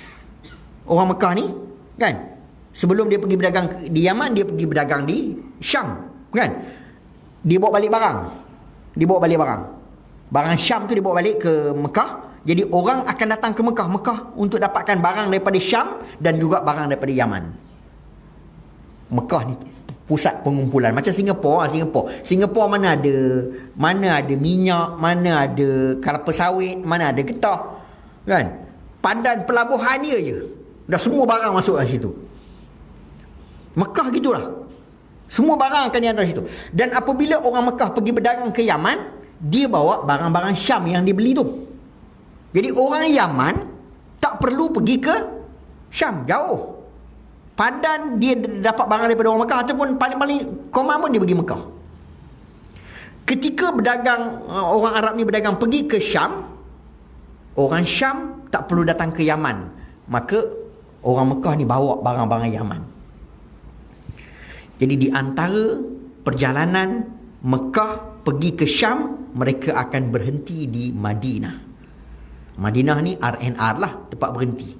B: Orang Mekah ni, kan? Sebelum dia pergi berdagang di Yaman, dia pergi berdagang di Syam, kan? Dia bawa balik barang. Barang Syam tu dia bawa balik ke Mekah. Jadi orang akan datang ke Mekah untuk dapatkan barang daripada Syam dan juga barang daripada Yaman. Mekah ni pusat pengumpulan macam Singapura. Singapura mana ada minyak, mana ada kelapa sawit, mana ada getah, kan? Padan pelabuhan dia je dah semua barang masuk kat situ. Mekah gitulah, semua barang akan dihantar situ. Dan apabila orang Mekah pergi berdagang ke Yaman, dia bawa barang-barang Syam yang dia beli tu. Jadi orang Yaman tak perlu pergi ke Syam, jauh. Padan dia dapat barang daripada orang Mekah, ataupun paling-paling Komang pun dia pergi Mekah. Ketika orang Arab ni berdagang pergi ke Syam, orang Syam tak perlu datang ke Yaman. Maka orang Mekah ni bawa barang-barang Yaman. Jadi di antara perjalanan Mekah pergi ke Syam, mereka akan berhenti di Madinah. Madinah ni R&R lah, tempat berhenti.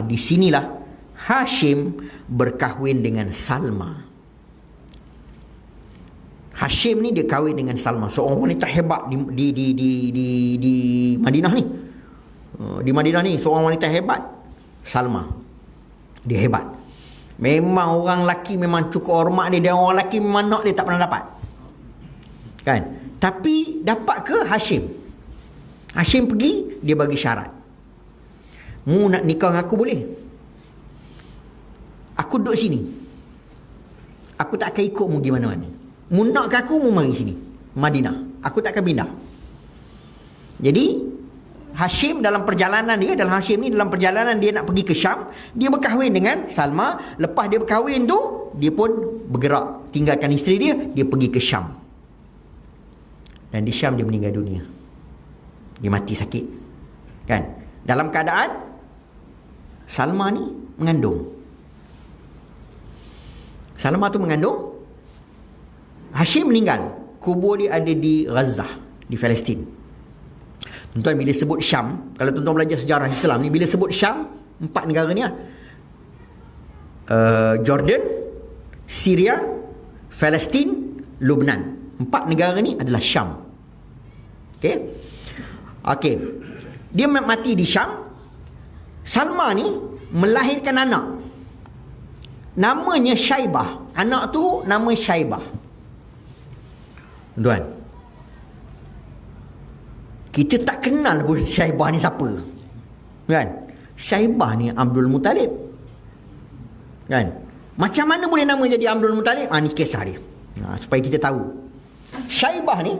B: Di sinilah Hashim berkahwin dengan Salma. Hashim ni dia kahwin dengan Salma, seorang wanita hebat di Madinah ni. Di Madinah ni seorang wanita hebat, Salma. Dia hebat. Memang orang lelaki memang cukup hormat dia, dan orang lelaki memang nak dia tak pernah dapat. Kan? Tapi dapat ke Hashim? Hashim pergi, dia bagi syarat. Mu nak nikah dengan aku boleh? Aku duduk sini. Aku tak akan ikut mu pergi mana-mana. Mu nak ke aku, mu mari sini, Madinah. Aku tak akan pindah. Jadi Hashim dalam perjalanan dia, dalam perjalanan dia nak pergi ke Syam, dia berkahwin dengan Salma. Lepas dia berkahwin tu, dia pun bergerak, tinggalkan isteri dia, dia pergi ke Syam. Dan di Syam dia meninggal dunia. Dia mati sakit. Kan? Dalam keadaan Salma ni mengandung. Salma tu mengandung. Hashim meninggal. Kubur dia ada di Gaza, di Palestin. Tuan-tuan, bila sebut Syam, kalau tuan-tuan belajar sejarah Islam ni, bila sebut Syam, 4 negara ni lah. Jordan, Syria, Palestin, Lebanon. 4 negara ni adalah Syam. Okey. Dia mati di Syam. Salma ni melahirkan anak. Namanya Syaibah. Anak tu nama Syaibah. Tuan, kita tak kenal pun Syaibah ni siapa. Kan? Syaibah ni Abdul Muttalib. Kan? Macam mana boleh nama jadi Abdul Muttalib? Ni kisah dia. Supaya kita tahu. Syaibah ni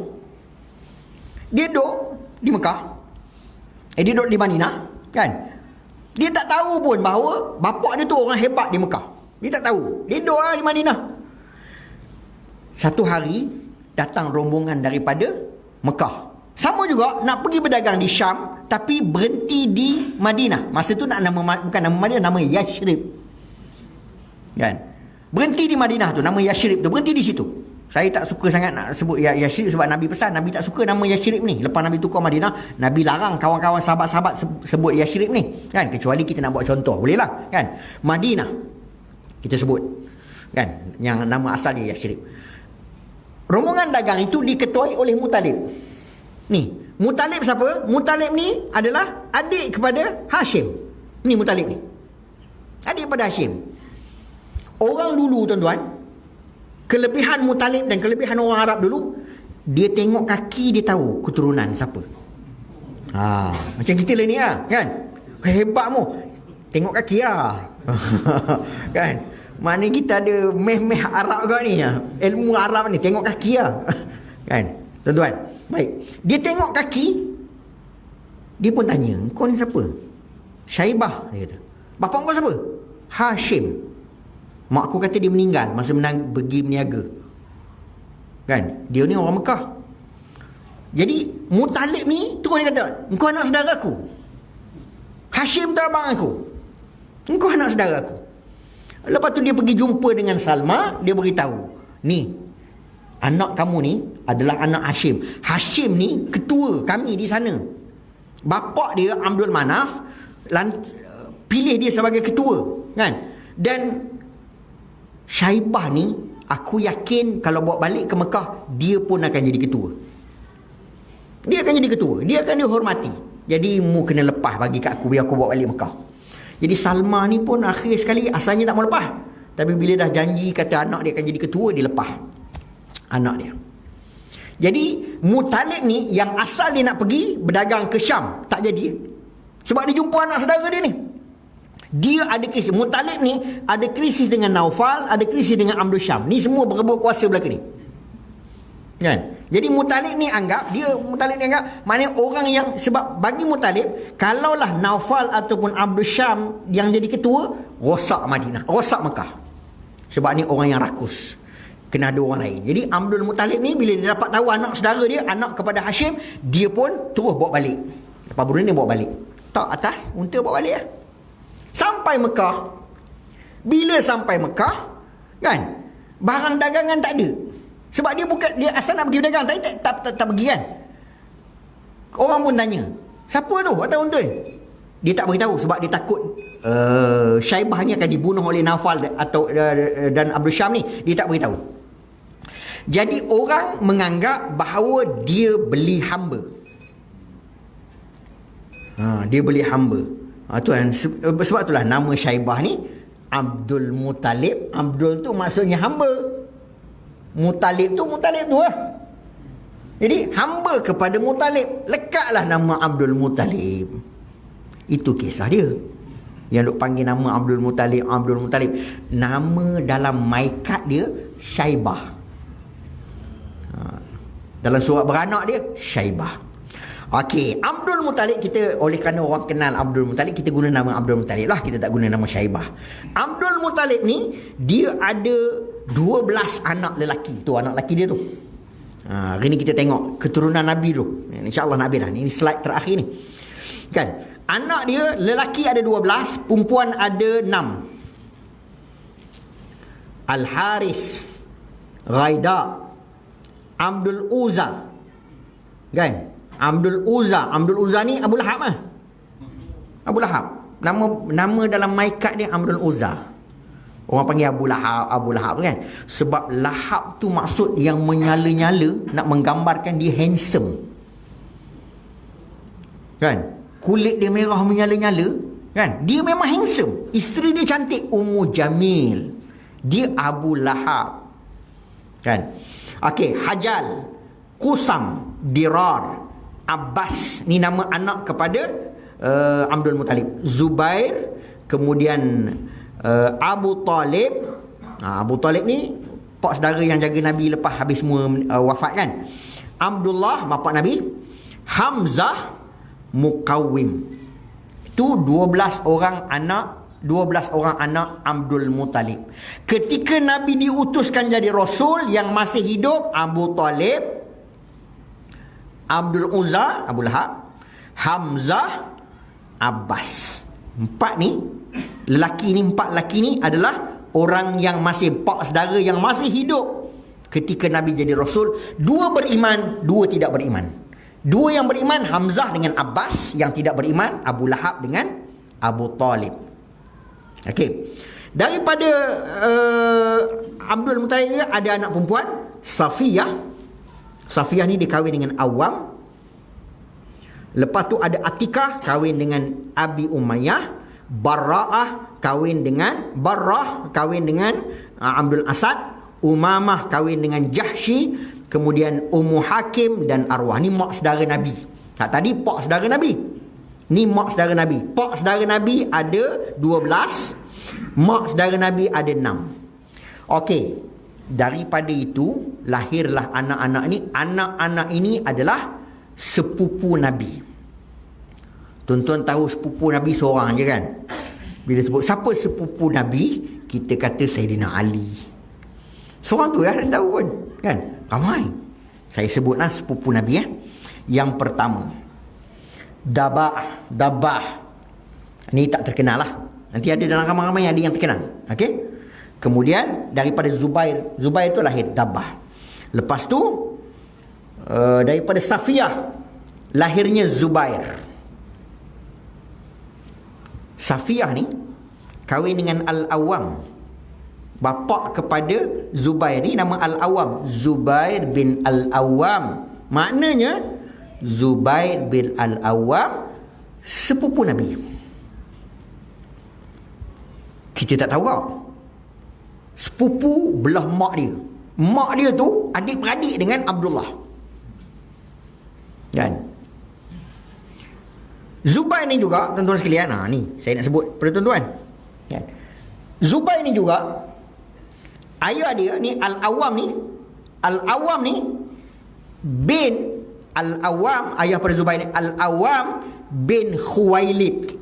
B: dia duduk di Mekah. Dia duduk di Madinah, kan? Dia tak tahu pun bahawa bapak dia tu orang hebat di Mekah. Dia tak tahu. Dia duduk di Madinah. Satu hari datang rombongan daripada Mekah. Sama juga nak pergi berdagang di Syam, tapi berhenti di Madinah. Masa tu nak bukan nama Madinah, nama Yashrib. Kan? Berhenti di Madinah tu, nama Yashrib tu, berhenti di situ. Saya tak suka sangat nak sebut Yashrib sebab Nabi pesan, Nabi tak suka nama Yashrib ni. Lepas Nabi tukar Madinah, Nabi larang kawan-kawan sahabat-sahabat sebut Yashrib ni. Kan? Kecuali kita nak buat contoh, boleh lah. Kan? Madinah kita sebut. Kan? Yang nama asal dia Yashrib. Rombongan dagang itu diketuai oleh Muttalib. Ni, Muttalib siapa? Muttalib ni adalah adik kepada Hashim. Ni Muttalib ni. Adik kepada Hashim. Orang dulu tuan-tuan, kelebihan Muttalib dan kelebihan orang Arab dulu, dia tengok kaki dia tahu keturunan siapa. Macam kita lah ni lah, kan? Hebat mu. Tengok kaki lah. Kan? Mana kita ada meh-meh Arab kau ni. Ilmu Arab ni, tengok kaki lah. Kan? Tuan-tuan, baik. Dia tengok kaki, dia pun tanya, kau ni siapa? Syaibah, dia kata. Bapa kau siapa? Hashim. Mak aku kata dia meninggal masa pergi berniaga. Kan? Dia ni orang Mekah. Jadi Muttalib ni terus dia kata, engkau anak saudara aku. Hashim tu abang aku. Engkau anak saudara aku. Lepas tu dia pergi jumpa dengan Salma, dia beritahu, ni anak kamu ni adalah anak Hashim. Hashim ni ketua kami di sana. Bapa dia Abdul Manaf pilih dia sebagai ketua, kan? Dan Syaibah ni aku yakin kalau bawa balik ke Mekah, dia pun akan jadi ketua. Dia akan jadi ketua, dia akan dihormati. Jadi mu kena lepas bagi kat aku, biar aku bawa balik Mekah. Jadi Salma ni pun akhir sekali asalnya tak mau lepas, tapi bila dah janji kata anak dia akan jadi ketua, dia lepas anak dia. Jadi Muttalib ni yang asal dia nak pergi berdagang ke Syam, tak jadi. Sebab dia jumpa anak saudara dia ni. Dia ada krisis. Muttalib ni ada krisis dengan Naufal, ada krisis dengan Amr Syam. Ni semua berebut kuasa belaka ni. Kan? Jadi Muttalib ni anggap maknanya orang yang, sebab bagi Muttalib, kalaulah Naufal ataupun Amr Syam yang jadi ketua, rosak Madinah, rosak Mekah. Sebab ni orang yang rakus. Kena ada orang lain. Jadi Abdul Muttalib ni bila dia dapat tahu anak saudara dia, anak kepada Hashim, dia pun terus bawa balik. Lepas bulan ni bawa balik. Tak atas, unta bawa balik lah. Sampai Mekah. Bila sampai Mekah, kan, barang dagangan tak ada. Sebab dia asal nak pergi berdagang, tapi tak pergi, kan. Orang pun tanya, siapa tu atas unta ni? Dia tak beritahu sebab dia takut Syaibah ni akan dibunuh oleh Naufal atau dan Abdul Syam ni. Dia tak beritahu. Jadi orang menganggap bahawa dia beli hamba. Dia beli hamba. Sebab itulah nama Syaibah ni Abdul Muttalib. Abdul tu maksudnya hamba. Muttalib tu lah. Jadi hamba kepada Muttalib, lekatlah nama Abdul Muttalib. Itu kisah dia. Yang duk panggil nama Abdul Muttalib. Nama dalam maikat dia Syaibah. Dalam surat beranak dia Syaibah. Okey, Abdul Muttalib, kita oleh kerana orang kenal Abdul Muttalib, kita guna nama Abdul Muttalib lah, kita tak guna nama Syaibah. Abdul Muttalib ni dia ada 12 anak lelaki. Tu anak lelaki dia tu. Hari ni kita tengok keturunan Nabi tu. InsyaAllah Nabi dah. Ini slide terakhir ni. Kan? Anak dia lelaki ada 12, perempuan ada 6. Al-Haris, Ghaida, Abdul Uzza. Kan? Abdul Uzza ni Abu Lahab lah. Abu Lahab. Nama dalam maikat dia Abdul Uzza. Orang panggil Abu Lahab kan. Sebab Lahab tu maksud yang menyala-nyala, nak menggambarkan dia handsome. Kan? Kulit dia merah menyala-nyala, kan? Dia memang handsome. Isteri dia cantik, Ummu Jamil. Dia Abu Lahab. Kan? Okey, Hajal, Qusam, Dirar, Abbas, ni nama anak kepada Abdul Muttalib. Zubair, kemudian Abu Talib. Abu Talib ni pak saudara yang jaga Nabi lepas habis semua wafat, kan. Abdullah, bapa Nabi. Hamzah, Muqawwim. Itu 12 orang anak 12 orang anak Abdul Muttalib. Ketika Nabi diutuskan jadi Rasul, yang masih hidup Abu Talib, Abdul Uzza, Abu Lahab, Hamzah, Abbas. Empat lelaki ni adalah orang yang masih, 4 saudara yang masih hidup ketika Nabi jadi Rasul. 2 beriman, 2 tidak beriman. 2 yang beriman, Hamzah dengan Abbas. Yang tidak beriman, Abu Lahab dengan Abu Talib. Okey. Daripada Abdul Muttalib ada anak perempuan Safiyah. Safiyah ni dikahwin dengan Awam. Lepas tu ada Atikah kahwin dengan Abi Umayyah. Barra'ah kahwin dengan Abdul Asad. Umamah kahwin dengan Jahsy. Kemudian Ummu Hakim dan Arwah. Ni mak saudara Nabi. Tadi pak saudara Nabi. Ni mak saudara Nabi. Pak saudara Nabi ada 12. Mak saudara Nabi ada 6. Okey. Daripada itu lahirlah anak-anak ni. Anak-anak ini adalah sepupu Nabi. Tuan-tuan tahu sepupu Nabi seorang je kan? Bila sebut siapa sepupu Nabi, kita kata Sayyidina Ali. Seorang tu ya, tahu pun kan? Ramai. Saya sebutlah sepupu Nabi ya. Yang pertama, Dabah. Ni tak terkenal lah. Nanti ada dalam ramai-ramai ada yang terkenal. Okey. Kemudian daripada Zubair itu lahir Dabah. Lepas tu daripada Safiyah lahirnya Zubair. Safiyah ni kahwin dengan Al-Awwam. Bapa kepada Zubair ni nama Al-Awwam, Zubair bin Al-Awwam. Maknanya Zubair bin Al-Awwam sepupu Nabi. Kita tak tahu kau. Sepupu belah mak dia. Mak dia tu adik-beradik dengan Abdullah. Kan? Zubair ni juga, tuan-tuan sekalian, ni saya nak sebut pada tuan-tuan. Kan? Zubair ni juga ayah dia ni Al-Awwam ni bin Al-Awwam, ayah pada Zubair ni Al-Awwam bin Khuwailid.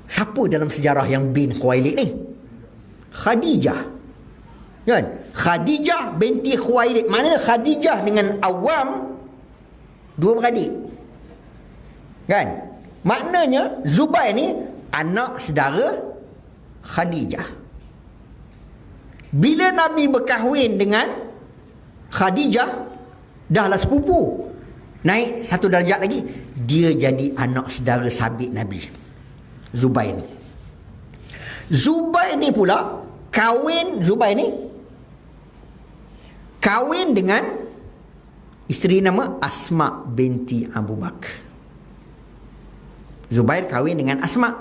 B: Siapa dalam sejarah yang bin Khuwailid ni? Khadijah. Kan? Khadijah binti Khuwailid. Maknanya Khadijah dengan Awam 2 beradik. Kan? Maknanya Zubair ni anak saudara Khadijah. Bila Nabi berkahwin dengan Khadijah, dahlah sepupu. Naik satu darjat lagi, dia jadi anak saudara sabit Nabi. Zubair ni. Zubair ni pula kahwin dengan isteri nama Asma binti Abu Bakar. Zubair kahwin dengan Asma.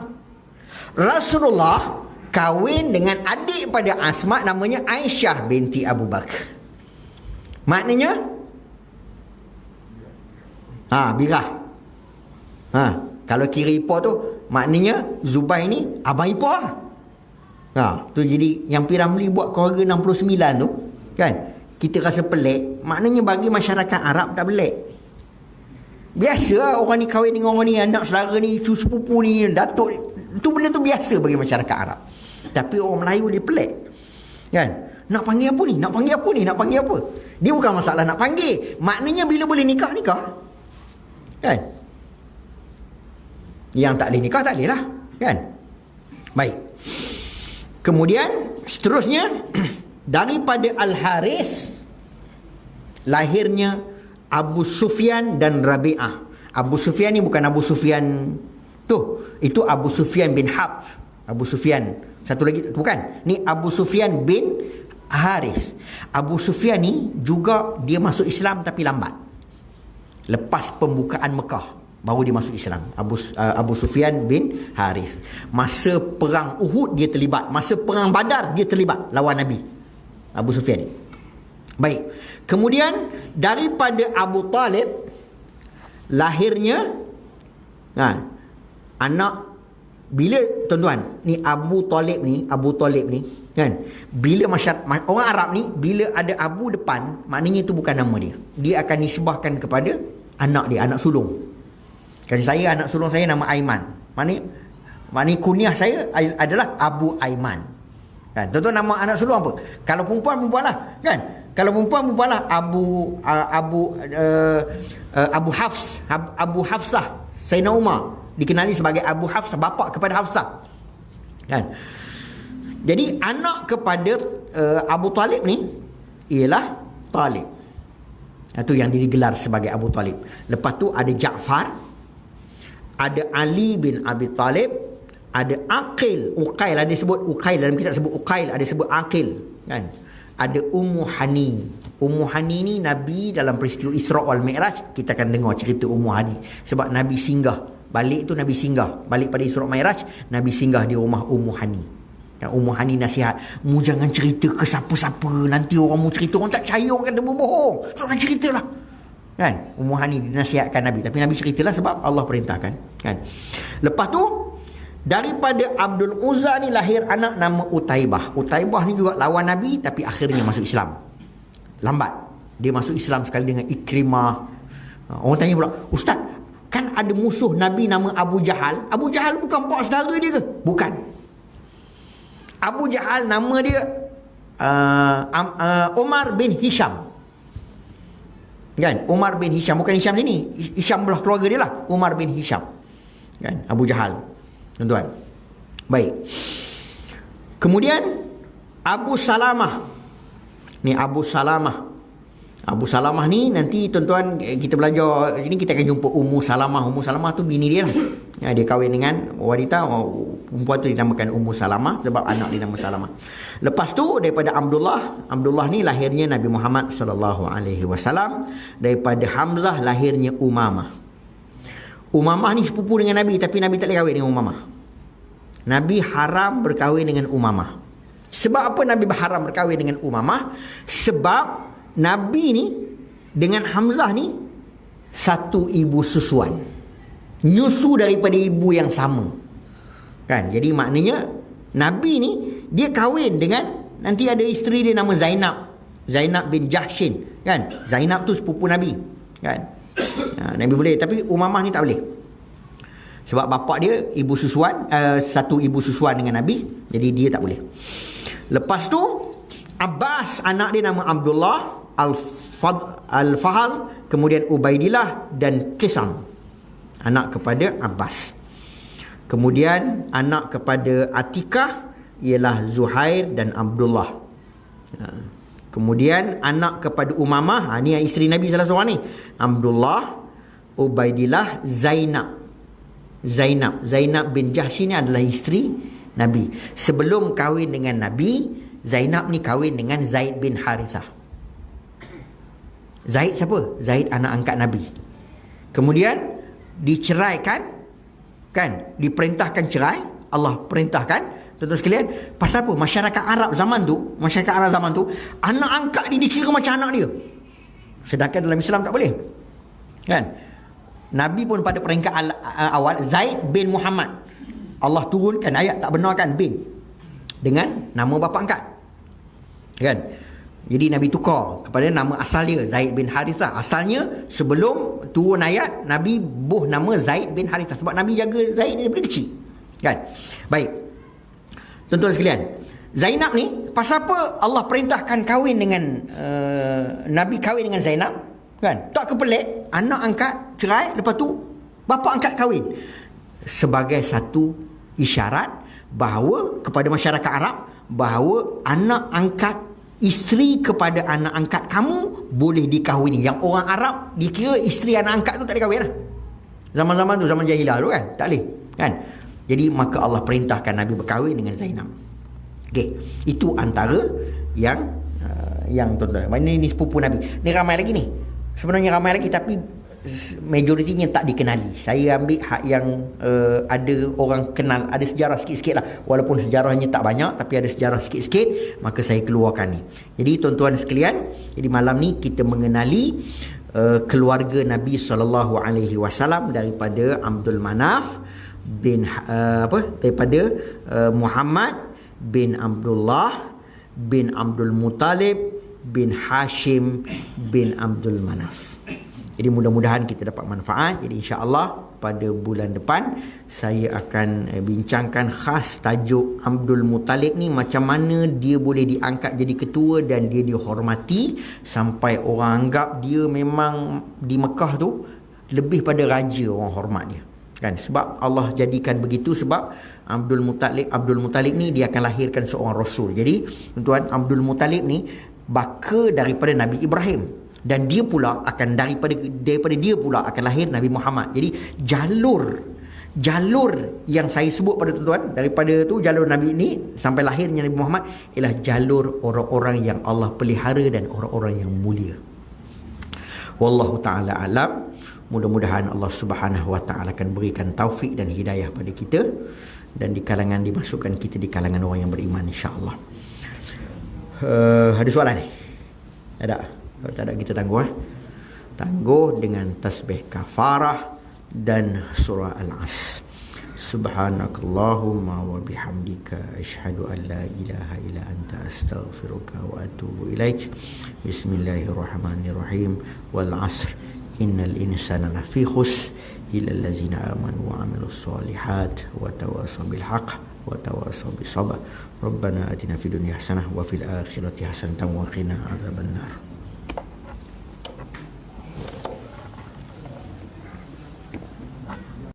B: Rasulullah kahwin dengan adik pada Asma namanya Aisyah binti Abu Bakar. Maknanya birah. Kalau kira ipar tu maknanya Zubair ni abang ipar. Tu jadi yang Piramli buat keluarga 69 tu kan, kita rasa pelik. Maknanya bagi masyarakat Arab tak pelik. Biasa orang ni kahwin dengan orang ni, anak saudara ni, cucu sepupu ni, datuk ni. Tu benda tu biasa bagi masyarakat Arab. Tapi orang Melayu dia pelik. Kan? Nak panggil apa ni? Nak panggil apa ni? Nak panggil apa? Dia bukan masalah nak panggil. Maknanya bila boleh nikah. Kan? Yang tak boleh nikah, tak boleh lah. Kan? Baik. Kemudian, seterusnya, daripada Al-Haris, lahirnya Abu Sufyan dan Rabi'ah. Abu Sufyan ni bukan Abu Sufyan tu. Itu Abu Sufyan bin Harb. Abu Sufyan. Satu lagi, bukan. Ni Abu Sufyan bin Haris. Abu Sufyan ni juga dia masuk Islam tapi lambat. Lepas pembukaan Mekah baru dia masuk Islam. Abu Sufyan bin Haris. Masa perang Uhud dia terlibat. Masa perang Badar dia terlibat lawan Nabi. Abu Sufyan ni. Baik. Kemudian daripada Abu Talib lahirnya anak, bila tuan-tuan ni Abu Talib ni kan, bila masyarakat orang Arab ni bila ada Abu depan, maknanya itu bukan nama dia. Dia akan nisbahkan kepada anak dia, anak sulung. Kan saya, anak sulung saya nama Aiman. Maknanya Maknanya kunyah saya adalah Abu Aiman. Kan? Tuan-tuan nama anak sulung apa? Kalau perempuan lah, kan? Kalau perempuan lah Abu Hafs, Abu Hafsah. Sayyidina Umar dikenali sebagai Abu Hafsah, bapa kepada Hafsah. Kan? Jadi anak kepada Abu Talib ni ialah Talib. Itu yang digelar sebagai Abu Talib. Lepas tu ada Ja'far, ada Ali bin Abi Talib, ada Aqil, Uqail, ada sebut Uqail dalam kitab sebut Uqail, ada sebut Aqil, kan? Ada Ummu Hani. Ummu Hani ni Nabi dalam peristiwa Isra wal Mi'raj, kita akan dengar cerita Ummu Hani sebab Nabi singgah. Balik tu Nabi singgah, balik pada Isra Mi'raj, Nabi singgah di rumah Ummu Hani. Dan Ummu Hani nasihat, mu jangan cerita ke siapa-siapa, nanti orang mu cerita orang tak percaya, orang kata berbohong. Jangan ceritalah. Kan? Ummu Hani dinasihatkan Nabi, tapi Nabi ceritalah sebab Allah perintahkan, kan? Lepas tu daripada Abdul Uzza ni lahir anak nama Utaibah. Utaibah ni juga lawan Nabi tapi akhirnya masuk Islam. Lambat. Dia masuk Islam sekali dengan Ikrimah. Orang tanya pula, Ustaz, kan ada musuh Nabi nama Abu Jahal. Abu Jahal bukan pak saudara dia ke? Bukan. Abu Jahal nama dia Umar bin Hisham. Kan? Umar bin Hisham, bukan Hisham sini. Hisham belah keluarga dia lah. Umar bin Hisham. Kan? Abu Jahal. Tuan-tuan. Baik. Kemudian Abu Salamah. Ni Abu Salamah. Abu Salamah ni nanti tuan-tuan kita belajar ini kita akan jumpa Ummu Salamah. Ummu Salamah tu bini dia lah. Ya, dia kahwin dengan wanita, perempuan tu dinamakan Ummu Salamah sebab anak dia nama Salamah. Lepas tu daripada Abdullah ni lahirnya Nabi Muhammad sallallahu alaihi wasallam. Daripada Hamzah lahirnya Umamah. Umamah ni sepupu dengan Nabi tapi Nabi tak boleh kahwin dengan Umamah. Nabi haram berkahwin dengan Umamah. Sebab apa Nabi haram berkahwin dengan Umamah? Sebab Nabi ni dengan Hamzah ni satu ibu susuan. Nyusu daripada ibu yang sama. Kan? Jadi maknanya Nabi ni dia kahwin dengan, nanti ada isteri dia nama Zainab. Zainab bin Jahshin, kan? Zainab tu sepupu Nabi, kan? Nabi boleh, tapi Umamah ni tak boleh. Sebab bapak dia ibu susuan, satu ibu susuan dengan Nabi, jadi dia tak boleh. Lepas tu Abbas, anak dia nama Abdullah, Al-Fahal, kemudian Ubaidillah dan Qisam, anak kepada Abbas. Kemudian anak kepada Atikah ialah Zuhair dan Abdullah. Kemudian anak kepada Umamah, ni yang isteri Nabi salah seorang ni, Abdullah, Ubaidillah, Zainab bin Jahsy ni adalah isteri Nabi. Sebelum kahwin dengan Nabi, Zainab ni kahwin dengan Zaid bin Harithah. Zaid siapa? Zaid anak angkat Nabi. Kemudian diceraikan, kan? Diperintahkan cerai. Allah perintahkan, tuan-tuan sekalian. Pasal apa? Masyarakat Arab zaman tu, anak angkat dia dikira macam anak dia. Sedangkan dalam Islam tak boleh. Kan? Nabi pun pada peringkat awal, Zaid bin Muhammad, Allah turunkan ayat tak benarkan bin dengan nama bapa angkat. Kan? Jadi Nabi tukar kepada nama asal dia, Zaid bin Harithah. Asalnya sebelum turun ayat, Nabi buh nama Zaid bin Harithah sebab Nabi jaga Zaid ni daripada kecil. Kan? Baik. Tuan-tuan sekalian, Zainab ni pasal apa Allah perintahkan kahwin dengan Nabi kahwin dengan Zainab? Kan? Tak kepelik, anak angkat cerai, lepas tu bapa angkat kahwin. Sebagai satu isyarat bahawa kepada masyarakat Arab, bahawa anak angkat isteri kepada anak angkat kamu boleh dikahwini. Yang orang Arab dikira isteri anak angkat tu tak dikahwin lah. Zaman-zaman tu, zaman jahilah tu kan, tak boleh. Kan? Jadi maka Allah perintahkan Nabi berkahwin dengan Zainab. Okey, itu antara yang tuan-tuan. Ini sepupu Nabi. Ni ramai lagi ni. Sebenarnya ramai lagi tapi majoritinya tak dikenali. Saya ambil hak yang ada orang kenal, ada sejarah sikit-sikit lah. Walaupun sejarahnya tak banyak tapi ada sejarah sikit-sikit, maka saya keluarkan ni. Jadi tuan-tuan sekalian, jadi malam ni kita mengenali keluarga Nabi SAW daripada Abdul Manaf bin daripada Muhammad bin Abdullah bin Abdul Muttalib bin Hashim bin Abdul Manaf. Jadi mudah-mudahan kita dapat manfaat. Jadi insya-Allah pada bulan depan saya akan bincangkan khas tajuk Abdul Muttalib ni, macam mana dia boleh diangkat jadi ketua dan dia dihormati sampai orang anggap dia memang di Mekah tu lebih pada raja, orang hormat dia kan. Sebab Allah jadikan begitu sebab Abdul Muttalib ni dia akan lahirkan seorang rasul. Jadi tuan, Abdul Muttalib ni baka daripada Nabi Ibrahim, dan dia pula akan daripada dia pula akan lahir Nabi Muhammad. Jadi jalur yang saya sebut pada tuan-tuan, daripada tu jalur Nabi ni sampai lahirnya Nabi Muhammad ialah jalur orang-orang yang Allah pelihara dan orang-orang yang mulia. Wallahu ta'ala alam. Mudah-mudahan Allah Subhanahu wa ta'ala akan berikan taufik dan hidayah pada kita, dan dimasukkan kita di kalangan orang yang beriman, insya-Allah. Ada soalan ni? Ada? Kalau tak ada, kita tangguh. Tangguh dengan tasbih kafarah dan surah Al-As. Subhanakallahumma wa bihamdika asyhadu an la ilaha illa anta astaghfiruka wa atubu ilaik. Bismillahirrahmanirrahim. Wal 'asr innal insana lafi khusr illa allazina amanu wa 'amilus solihat wa tawassaw bil haqq wa tawassaw bis sabr. Rabbana atina fid dunya hasanah wa fil akhirati hasanah wa qina adzabannar.